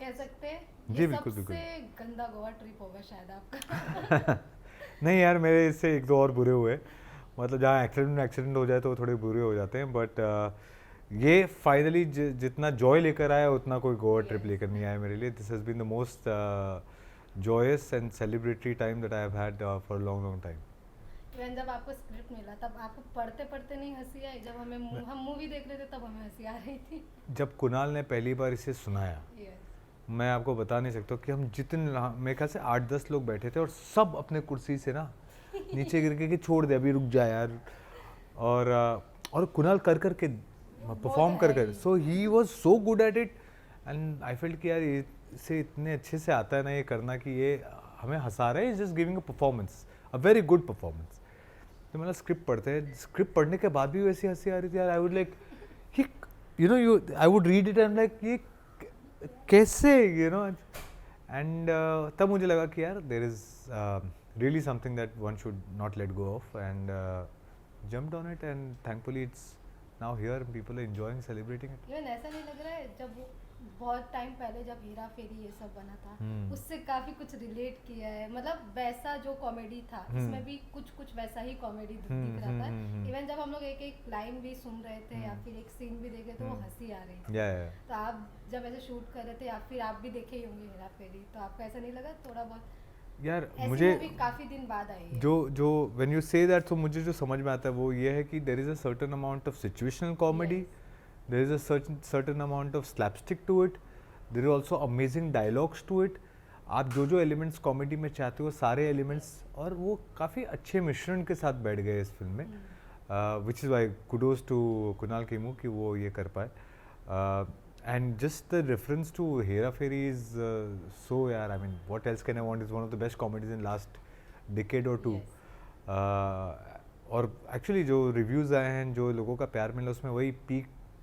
कह सकते हैं जी ये बिल्कुल बिल्कुल। सबसे गंदा गोवा ट्रिप होगा शायद आपका। नहीं यार, मेरे इससे एक दो और बुरे हुए, मतलब जहाँ एक्सीडेंट एक्सीडेंट हो जाए तो वो थोड़े बुरे हो जाते हैं, बट ये फाइनली जितना जॉय लेकर आया उतना कोई गोवा ट्रिप यस। लेकर नहीं आया मेरे लिए. This has been the most joyous and celebratory time that I have had for a long long time. Even जब आपको स्क्रिप्ट मिला तब आपको पढ़ते पढ़ते नहीं हंसी आई? जब हम मूवी देख रहे थे तब हमें हंसी आ रही थी। जब कुणाल ने पहली बार इसे सुनाया, यस। मैं आपको बता नहीं सकता कि हम जितने, मेरे ख्याल से 8-10 लोग बैठे थे और सब अपने कुर्सी से ना नीचे गिर के कि छोड़ दे अभी, रुक जा यार. और कुणाल कर कर के वो तो परफॉर्म है कर ही। So he was so good at it. And I felt कि यार इसे इतने अच्छे से आता है ना ये करना कि ये हमें हंसा रहा है. Is just giving a performance, a very good performance. तो मतलब स्क्रिप्ट पढ़ते हैं, स्क्रिप्ट पढ़ने के बाद भी वैसी हंसी आ रही थी यार. I would like he, you I would read it and like ये कैसे, एंड तब मुझे लगा कि यार there is really something that one should not let go of, and jumped on it, and thankfully it's now here and people are enjoying, celebrating it. Even ऐसा नहीं लग रहा है जब बहुत टाइम पहले जब हेरा फेरी ये सब बना था Hmm. उससे काफी कुछ रिलेट किया है? मतलब वैसा जो कॉमेडी था इसमें भी कुछ कुछ वैसा ही कॉमेडी दिख रहा था। इवन जब हम लोग एक एक लाइन भी सुन रहे थे या फिर एक सीन भी देखे तो वो हंसी आ रही थी। Yeah, yeah. तो आप जब ऐसे शूट कर रहे थे या फिर आप भी देखे ही होंगे हेरा फेरी, तो आपको ऐसा नहीं लगा थोड़ा बहुत? यार ऐसी मुझे मूवी काफी दिन बाद आई है। जो व्हेन यू से दैट, तो मुझे जो समझ में आता है वो ये है कि there is a certain amount of situational comedy, there is a certain amount of slapstick to it, there is also amazing dialogues to it. आप जो एलिमेंट्स कॉमेडी में चाहते हो सारे एलिमेंट्स, और वो काफ़ी अच्छे मिश्रण के साथ बैठ गए इस फिल्म में, which is why kudos to Kunal Khemu कि वो ये कर पाए. And just the reference to Hera Fairy is so, yeah, I mean, what else can I want? It's one of the best comedies in last decade or two. Yes. और actually जो reviews आए हैं, जो लोगों का प्यार मिला, उसमें वही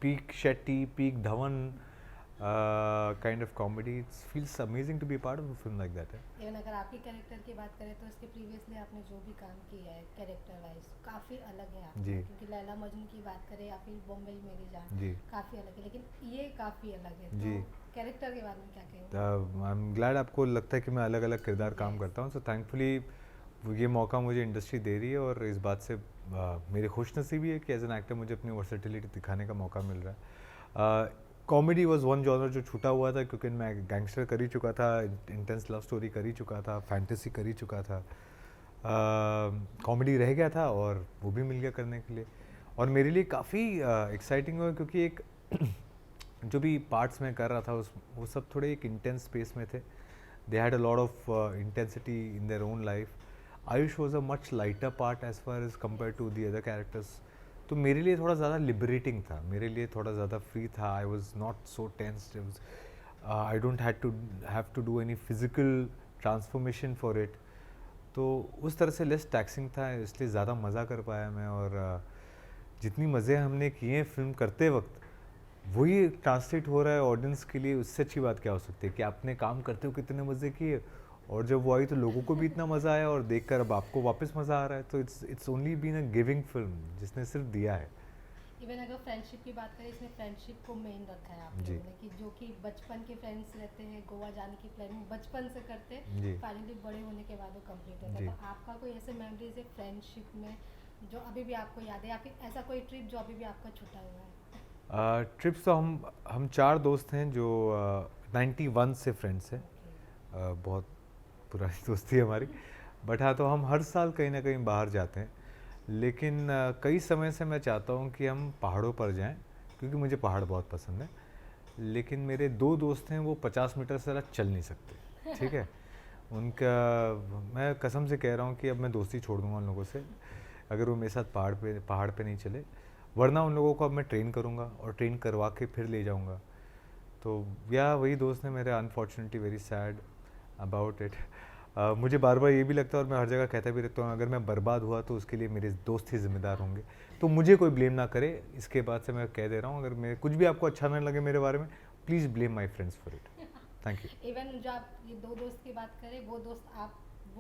peak Shetty, peak Dhawan kind of comedy. It feels amazing to be part of a film like that. Even अगर आपकी कैरेक्टर की बात करें तो इसके प्रीवियसली आपने जो भी काम किया है कैरेक्टर वाइज काफ़ी अलग है आपका. जी. क्योंकि लैला मजनू की बात करें या फिर बॉम्बे मेरी जान, जी. काफ़ी अलग है, लेकिन ये काफ़ी अलग है. जी. तो कैरेक्टर के बारे में क्या कहेंगे? आई एम ग्लैड आपको लगता है कि मैं अलग अलग किरदार काम करता हूँ. सो थैंकफुली ये मौका मुझे इंडस्ट्री दे रही है, और इस बात से मेरी खुशनसीबी है कि एज एन एक्टर मुझे अपनी वर्सेटिलिटी दिखाने का मौका मिल रहा है. कॉमेडी वॉज वन जॉनर जो छूटा हुआ था, क्योंकि मैं गैंगस्टर कर ही चुका था, इंटेंस लव स्टोरी कर ही चुका था, फैंटेसी कर ही चुका था. कॉमेडी रह गया था और वो भी मिल गया करने के लिए, और मेरे लिए काफ़ी एक्साइटिंग हुआ, क्योंकि एक जो भी पार्ट्स मैं कर रहा था वो सब थोड़े एक इंटेंस स्पेस में थे. They had a lot of intensity in their own life. Ayush was a much lighter part as far as compare to the other characters. तो मेरे लिए थोड़ा ज़्यादा लिबरेटिंग था, मेरे लिए थोड़ा ज़्यादा फ्री था. I was not so tensed. I don't have to do any physical transformation for it. तो उस तरह से लेस टैक्सिंग था, इसलिए ज़्यादा मज़ा कर पाया मैं. और जितनी मज़े हमने किए हैं फिल्म करते वक्त, वही ट्रांसलेट हो रहा है ऑडियंस के लिए. उससे अच्छी बात क्या हो सकती है कि आपने काम करते हो कितने मज़े किए, और जब वो आई तो लोगों को भी इतना मज़ा आया, और देखकर अब आपको वापस मज़ा आ रहा है. तो it's only been a giving film जिसने सिर्फ दिया है. इवन अगर फ्रेंडशिप की बात करें, इसमें फ्रेंडशिप को मेन रखा है आप जी. लोगों ने, कि जो कि बचपन के फ्रेंड्स रहते हैं, गोवा जाने की प्लानिंग बचपन से करते हैं, जी. फाइनली बड़े होने के बाद वो कंप्लीट होता जी. है. तो आपका कोई ऐसे मेमोरीज है फ्रेंडशिप में जो अभी भी आपको याद है, या फिर ऐसा कोई ट्रिप जो अभी भी आपका छूटा हुआ है? ट्रिप्स तो हम 4 दोस्त हैं जो 91 से फ्रेंड्स हैं. बहुत पुरानी दोस्ती है हमारी. बट हाँ, तो हम हर साल कहीं ना कहीं बाहर जाते हैं. लेकिन कई समय से मैं चाहता हूँ कि हम पहाड़ों पर जाएं, क्योंकि मुझे पहाड़ बहुत पसंद है. लेकिन मेरे 2 दोस्त हैं, वो 50 मीटर से ज़्यादा चल नहीं सकते. ठीक है. उनका, मैं कसम से कह रहा हूँ कि अब मैं दोस्ती छोड़ दूँगा उन लोगों से अगर वो मेरे साथ पहाड़ पे नहीं चले. वरना उन लोगों को अब मैं ट्रेन करूँगा और ट्रेन करवा के फिर ले जाऊँगा. तो या वही दोस्त हैं मेरे. Unfortunately very sad about it. मुझे बार बार ये भी लगता है, और मैं हर जगह कहता भी रहता हूँ, अगर मैं बर्बाद हुआ तो उसके लिए मेरे दोस्त ही जिम्मेदार होंगे. तो मुझे कोई ब्लेम ना करे. इसके बाद से मैं कह दे रहा हूँ, अगर मैं कुछ भी आपको अच्छा ना लगे मेरे बारे में, please blame my friends for it. Thank you. Even जो आप ये 2 दोस्त की बात करें, वो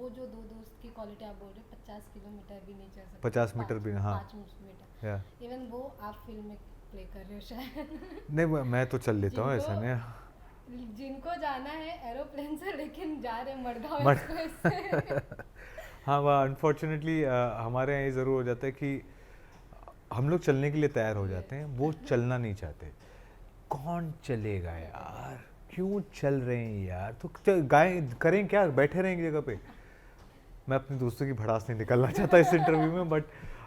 जो 2 दोस्त की क्वालिटी आप बोल रहे हैं, 50 किलोमीटर भी नहीं चल सकते, 50 मीटर भी, हाँ. 5 मीटर. इवन वो आप फिल्म में प्ले कर रहे हो शायद. नहीं, मैं तो चल लेता हूँ, ऐसा नहीं. जिनको जाना है एरोप्लेन से, लेकिन जा रहे मडगांव मड एक्सप्रेस से। हाँ, वह अनफॉर्चुनेटली हमारे यहाँ ये ज़रूर हो जाता है कि हम लोग चलने के लिए तैयार हो जाते हैं, वो चलना नहीं चाहते। कौन चलेगा यार, क्यों चल रहे हैं यार, तो गाय करें क्या, बैठे रहें एक जगह पे। मैं अपने दोस्तों की भड़ास नहीं निकलना चाहता इस इंटरव्यू में, बट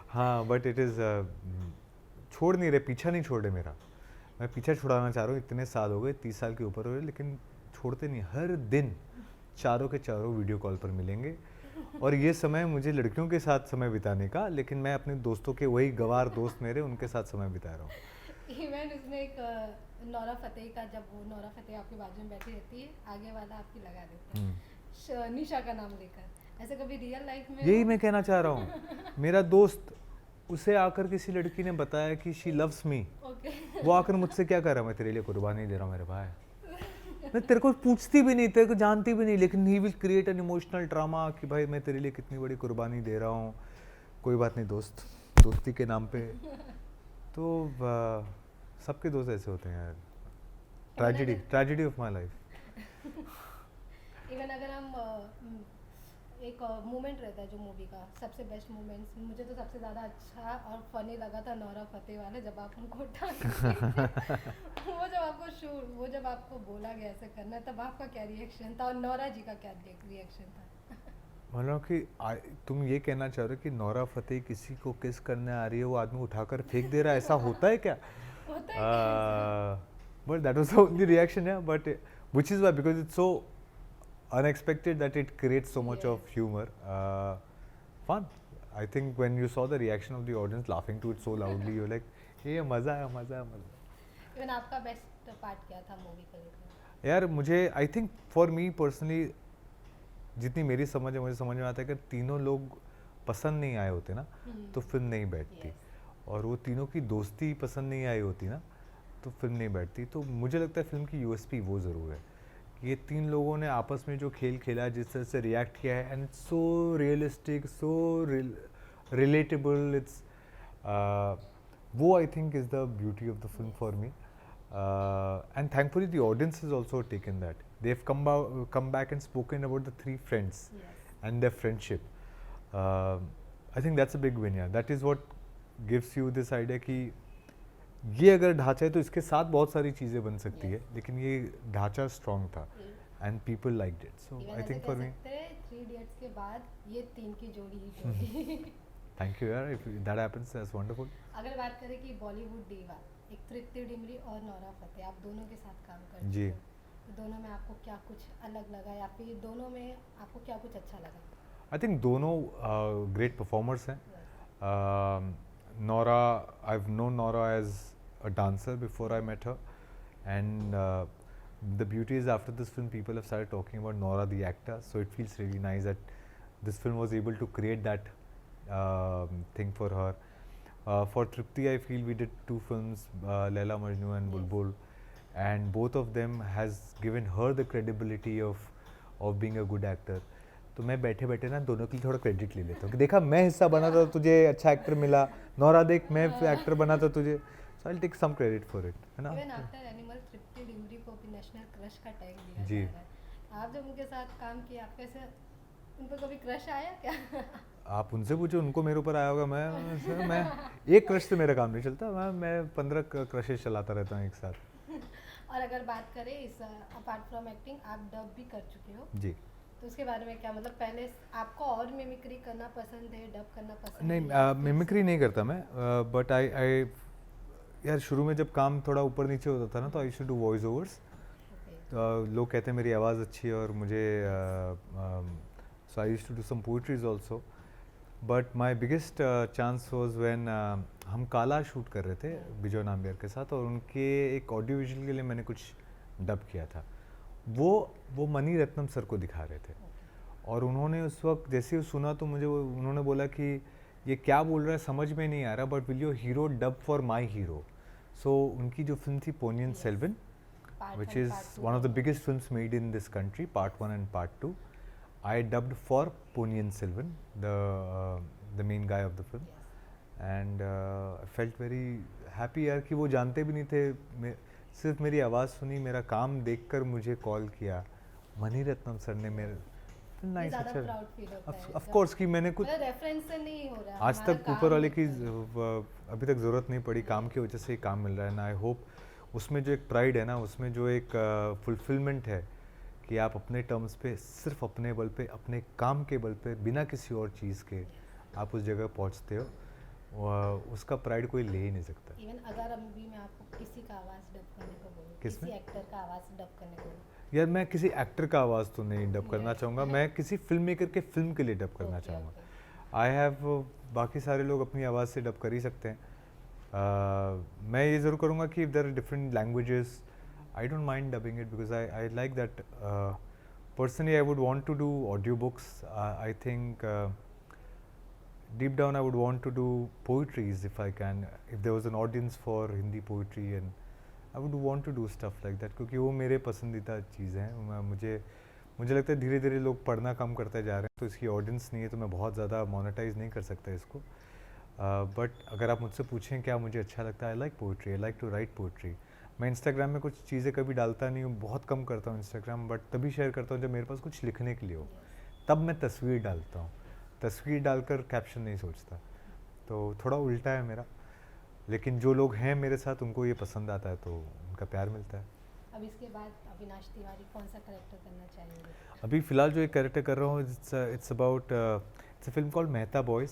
हाँ, बट इट इज़ छोड़ नहीं रहे, पीछा नहीं छोड़ रहे मेरा। मैं पीछा छुड़ाना चाह रहा हूँ, इतने साल हो गए, 30 साल के ऊपर हो गए, लेकिन छोड़ते नहीं। हर दिन चारों के चारों वीडियो कॉल पर मिलेंगे, और ये समय मुझे लड़कियों के साथ समय बिताने का, लेकिन मैं अपने दोस्तों के, वही गवार दोस्त मेरे, उनके साथ समय बिता रहा हूँ। इवन उसमें एक नौरा फतेही का, जब वो नौरा फतेही आपके बाजू में बैठी रहती है, आगे वाला आपकी लगा देता है निशा का नाम लेकर, ऐसे कभी रियल लाइफ में? यही मैं कहना चाह रहा हूँ। मेरा दोस्त, उसे आकर किसी लड़की ने बताया कि शी लव्स मी, वो आकर मुझसे क्या कर रहा, मैं तेरे लिए कुर्बानी दे रहा हूँ मेरे भाई। मैं तेरे को पूछती भी नहीं, तेरे को जानती भी नहीं, लेकिन he will create an emotional drama कि भाई मैं तेरे लिए कितनी बड़ी कुर्बानी दे रहा हूँ। कोई बात नहीं दोस्त, दोस्ती के नाम पे तो सबके दोस्त ऐसे होते हैं यार। Tragedy of my life. Even अगर हम एक मोमेंट रहता है जो मूवी का सबसे बेस्ट मोमेंट्स, मुझे तो सबसे ज़्यादा अच्छा और फनी लगा था नौरा फतेही वाले, जब आप उनको उठा वो जब आपको वो जब आपको बोला गया ऐसे करना, तब आपका क्या रिएक्शन था और नौरा जी का क्या रिएक्शन था? मतलब कि तुम ये कहना चाह रहे हो कि नौरा फतेही किसी को किस करने आ रही है, वो आदमी उठाकर फेंक दे रहा है, ऐसा होता है क्या? होता है But that was the only reaction, yeah. But which is why, because it's so unexpected, that it creates so much of humor, fun. I think when you saw the reaction of the audience laughing to it so loudly, you're like, "Hey, मजा आया, मजा आया, मजा." Even आपका best part क्या था movie को लेकर? यार मुझे, I think for me personally, जितनी मेरी समझ है, मुझे समझ में आता है कि तीनों लोग पसंद नहीं आए होते ना, तो फिल्म नहीं बैठती, और वो तीनों की दोस्ती पसंद नहीं आई होती ना, तो फिल्म नहीं बैठती। तो मुझे लगता है फिल्म की यूएसपी वो ज़रूर है कि ये तीन लोगों ने आपस में जो खेल खेला, जिस तरह से रिएक्ट किया है, and it's so realistic, so relatable, it's वो I think is the beauty of the film for me, and thankfully the audience is also taken that, they have come back and spoken about the three friends and their friendship. I think that's a big win, yeah. That is what gives you this idea कि ये अगर ढांचा है तो इसके साथ बहुत सारी चीज़ें बन सकती है, लेकिन ये ढांचा स्ट्रॉन्ग था and people liked it, so I think for me 3 idiots के बाद ये तीन की जोड़ी ही जोड़ी। थैंक यू यार, if that happens that's wonderful. अगर बात करें कि बॉलीवुड डीवा, एक तृप्ति डिमरी और नौरा फतेही, आप दोनों के साथ काम करते जी, हो, तो दोनों में आपको क्या कुछ अलग लगा, या फिर दोनों में आपको क्या कुछ अच्छा लगा? आई थिंक दोनों ग्रेट परफॉर्मर्स हैं। Nora, I've known Nora as a dancer before I met her, and the beauty is after this film people have started talking about Nora the actor, so it feels really nice that this film was able to create that thing for her. For Tripti, I feel we did 2 films, Laila Majnu and Bulbul, and both of them has given her the credibility of being a good actor. तो मैं बैठे बैठे ना दोनों के लिए थोड़ा credit ले लेता हूँ कि देखा मैं हिस्सा बना था, तुझे अच्छा एक्टर मिला, नौरा देख मैं एक्टर बना था तुझे, so I take some credit for it, है ना। Even after Animal Tripti Dimri को भी नेशनल क्रश का टैग दिया जी। जा रहा है। आप जब उनके साथ काम किया, आप कैसे, उन पर कभी क्रश आया क्या? आप उनसे पूछो, उनको मेरे ऊपर आया होगा। मैं एक क्रश से मेरा काम नहीं चलता, मैं 15 क्रशेस चलाता रहता हूँ एक साथ। और अगर बात करें इस अपार्ट फ्रॉम एक्टिंग, आप डब भी कर चुके हो जी, तो उसके बारे में क्या, मतलब पहले आपको और मिमिक्री करना पसंद है, डब करना पसंद है? नहीं, मिमिक्री नहीं करता मैं, बट आई यार शुरू में जब काम थोड़ा ऊपर नीचे होता था ना, तो I used to do voice overs. लोग कहते हैं मेरी आवाज़ अच्छी है, और मुझे so I used to do some poetries also, but my biggest chance was when हम काला शूट कर रहे थे बिजय नाम्बियर के साथ, और उनके एक ऑडियो विजुअल के लिए मैंने कुछ डब किया था। वो मणि रत्नम सर को दिखा रहे थे, और उन्होंने उस वक्त जैसे ही सुना तो मुझे उन्होंने बोला कि ये क्या बोल रहा है समझ में नहीं आ रहा, but will your hero dub for my hero. So उनकी जो फिल्म थी Ponniyin Selvan, which is one of the biggest films made in this country, part 1 and part 2. I dubbed for Ponniyin Selvan, the main guy of the film, and I felt very happy यार कि वो जानते भी नहीं थे सिर्फ मेरी आवाज़ सुनी, मेरा काम देखकर मुझे कॉल किया, मणिरत्नम सर ने मेरे ये नाइस ज़्यादा अच्छा प्राउड फील होता है ऑफ जब कोर्स कि मैंने कुछ मतलब रेफरेंस से नहीं हो रहा आज हमारा तक काम ऊपर वाले की देखकर। अभी तक ज़रूरत नहीं पड़ी, काम की वजह से ही काम मिल रहा है ना। आई होप उसमें जो एक प्राइड है ना, उसमें जो एक फुलफिलमेंट है कि आप अपने टर्म्स पे, सिर्फ अपने बल पे, अपने काम के बल पे, बिना किसी और चीज़ के आप उस जगह पहुंचते हो, उसका प्राइड कोई ले ही नहीं सकता। इवन अगर अभी मैं आपको किसी का आवाज़ डब करने को बोलूँ, किसमें? किसी एक्टर का आवाज़ डब करने को बोलूँ, यार मैं किसी एक्टर का आवाज़ तो नहीं डब करना चाहूँगा, मैं किसी फिल्म मेकर के फिल्म के लिए डब करना ओके चाहूँगा। ओके। आई हैव बाकी सारे लोग अपनी आवाज़ से डब कर ही सकते हैं। मैं ये ज़रूर करूँगा कि if there are different languages, I don't mind dubbing it because I like that. Personally I would want to do audio books. I think deep down I would want to do poetries if I can, if there was an audience for Hindi poetry, and I would want to do stuff like that क्योंकि वो मेरे पसंदीदा चीज़ हैं। मुझे लगता है धीरे धीरे लोग पढ़ना कम करते जा रहे हैं, तो इसकी ऑडियंस नहीं है, तो मैं बहुत ज़्यादा मोनेटाइज नहीं कर सकता इसको। बट अगर आप मुझसे पूछें क्या मुझे अच्छा लगता है, I like poetry, I like to write poetry. मैं इंस्टाग्राम में कुछ चीज़ें कभी डालता नहीं हूँ, बहुत कम करता हूँ इंस्टाग्राम, बट तभी शेयर करता हूँ जब मेरे पास कुछ लिखने के लिए हो, तब मैं तस्वीर डालता हूँ। तस्वीर डालकर कैप्शन नहीं सोचता, तो थोड़ा उल्टा है मेरा। लेकिन जो लोग हैं मेरे साथ उनको ये पसंद आता है, तो उनका प्यार मिलता है। अब इसके बाद अविनाश तिवारी कौन सा कैरेक्टर करना चाहेंगे? अभी फ़िलहाल जो एक कैरेक्टर कर रहा हूँ, it's about it's a film called Mehta boys,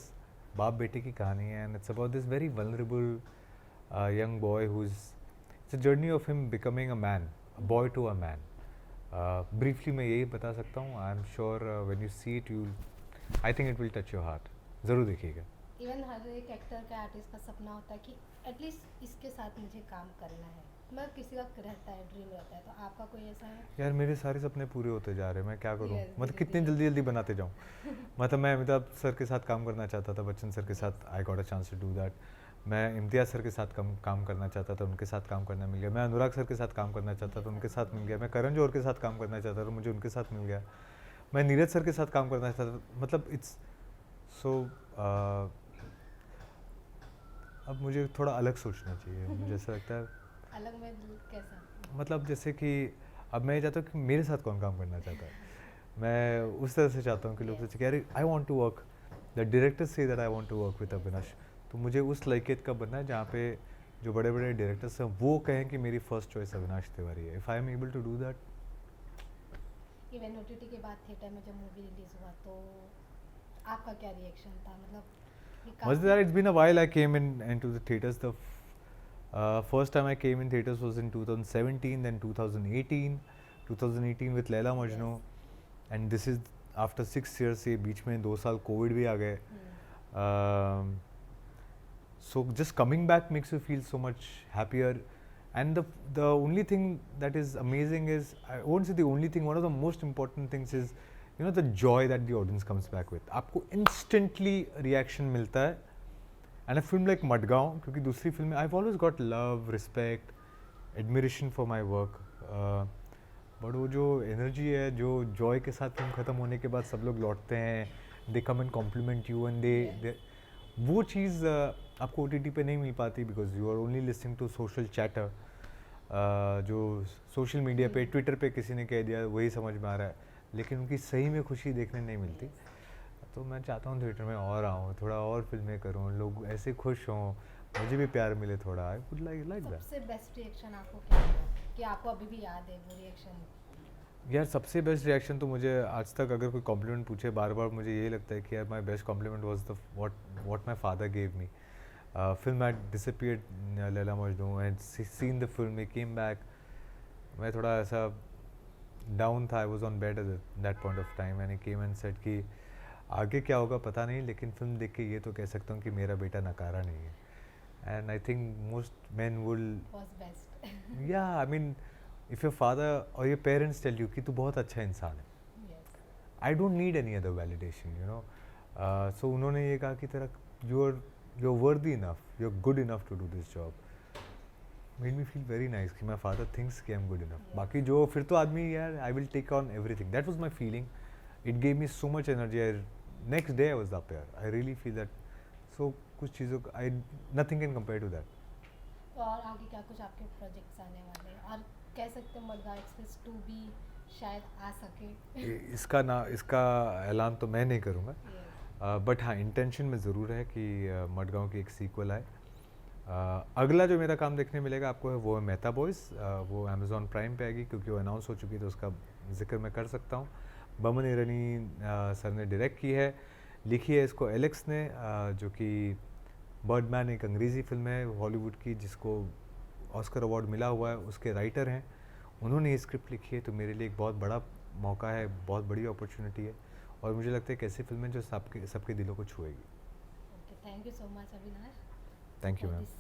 बाप बेटे की कहानी है, and it's about this very vulnerable young boy who is, it's a journey of him becoming a man, a boy to a man. Briefly मैं यही बता सकता हूँ। I am sure when you see it you, I think it will touch your heart. ज़रूर देखिएगा। Even हर एक actor का, artist का सपना होता है कि एटलीस्ट इसके साथ मुझे काम करना है, मतलब किसी का रहता है, ड्रीम रहता है, तो आपका कोई ऐसा है? यार मेरे सारे सपने पूरे होते जा रहे हैं, मैं क्या करूँ? Yes, मतलब धीरे कितनी धीरे। जल्दी जल्दी बनाते जाऊँ। मतलब मैं अमिताभ सर के साथ काम करना चाहता था, बच्चन सर के साथ, I got a chance to do that. मैं इम्तियाज़ सर के साथ काम करना चाहता था, उनके साथ काम करना मिल गया। मैं अनुराग सर के साथ काम करना चाहता था, उनके साथ मिल गया। मैं करण जौहर के साथ काम करना चाहता था, मुझे उनके साथ मिल गया। मैं नीरज सर के साथ काम करना चाहता था। मतलब इट्स सो अब मुझे थोड़ा अलग सोचना चाहिए, मुझे ऐसा लगता है। अलग में कैसा? मतलब जैसे कि अब मैं ये चाहता हूँ कि मेरे साथ कौन काम करना चाहता है, मैं उस तरह से चाहता हूँ कि लोग सोचे कि अरे I want to work, the director से that I want to work with Avinash. तो मुझे उस लाइकेत का बनना है जहाँ पे जो बड़े बड़े डायरेक्टर्स हैं वो कहें कि मेरी फर्स्ट चॉइस अविनाश तिवारी है। If I am able to do that. Even OTT के बाद थिएटर में जब मूवी रिलीज हुआ तो आपका क्या रिएक्शन था? मतलब ये Mazda, काफी it's been a while I came into the theaters. The first time I came in theaters was in 2017, then 2018, 2018 with Laila Majnu, and this is after 6 years. ये बीच में 2 साल कोविड भी आ गए. So just coming back makes you feel so much happier. And the only thing that is amazing is, I won't say the only thing, one of the most important things is, you know, the joy that the audience comes back with. आपको instantly reaction मिलता है. And a film like Madgaon, क्योंकि दूसरी film में I've always got love, respect, admiration for my work. But वो जो energy है, जो जॉय के साथ फिल्म ख़त्म होने के बाद सब लोग लौटते हैं, they come and compliment you, and they वो चीज़ आपको OTT पे नहीं मिल पाती, because you are only listening to social chatter. जो सोशल मीडिया पे, ट्विटर पे किसी ने कह दिया वही समझ में आ रहा है, लेकिन उनकी सही में खुशी देखने नहीं मिलती। तो मैं चाहता हूँ थिएटर में और आऊँ, थोड़ा और फिल्में करूँ, लोग ऐसे खुश हों, मुझे भी प्यार मिले थोड़ा। I would like that. सबसे बेस्ट रिएक्शन आपको क्या लगा कि आपको अभी भी याद है वो रिएक्शन? यार सबसे बेस्ट रिएक्शन तो मुझे आज तक, अगर कोई कॉम्प्लीमेंट पूछे बार बार, मुझे यही लगता है कि यार my best compliment was the what my father gave me. Film had disappeared, Laila Majnu, and seen the film, he came back. मैं थोड़ा ऐसा डाउन था, I was on bed at that point of time, and he came and said कि आगे क्या होगा पता नहीं, लेकिन फिल्म देख के ये तो कह सकता हूँ कि मेरा बेटा नकारा नहीं है। And I think most man will, was best. Yeah I mean if your father और योर पेरेंट्स टेल यू कि तू बहुत अच्छा इंसान है, I don't need any other validation, you know. So उन्होंने ये कहा कि तेरा you are worthy enough, you are good enough to do this job, made me feel very nice कि माई फादर थिंक्स कि आई एम गुड इनफ। बाकी जो फिर तो आदमी, यार I will take on everything, that was my feeling. It gave me so much energy. Next day I was up here, I really feel that. So कुछ चीज़ों का I nothing can compare to that. और आगे क्या कुछ आपके projects आने वाले हैं, और कह सकते हैं मडगांव एक्सप्रेस 2 भी शायद आ सके? इसका ऐलान तो मैं नहीं करूँगा, Yes. बट हाँ इंटेंशन में ज़रूर है कि मडगांव की एक सीक्वल आए। अगला जो मेरा काम देखने मिलेगा आपको है वो है मेहता बॉयज़, वो अमेज़ॉन प्राइम पे आएगी क्योंकि वो अनाउंस हो चुकी है, तो उसका जिक्र मैं कर सकता हूँ। बमन ईरानी सर ने डायरेक्ट की है, लिखी है इसको एलेक्स ने, जो कि बर्डमैन एक अंग्रेज़ी फिल्म है हॉलीवुड की जिसको ऑस्कर अवार्ड मिला हुआ है, उसके राइटर हैं, उन्होंने ये स्क्रिप्ट लिखी है। तो मेरे लिए एक बहुत बड़ा मौका है, बहुत बड़ी अपॉर्चुनिटी है, और मुझे लगता है कि ऐसी फिल्में जो सबके दिलों को छुएगी। Okay, thank you so much, Avinash, thank you for ma'am. this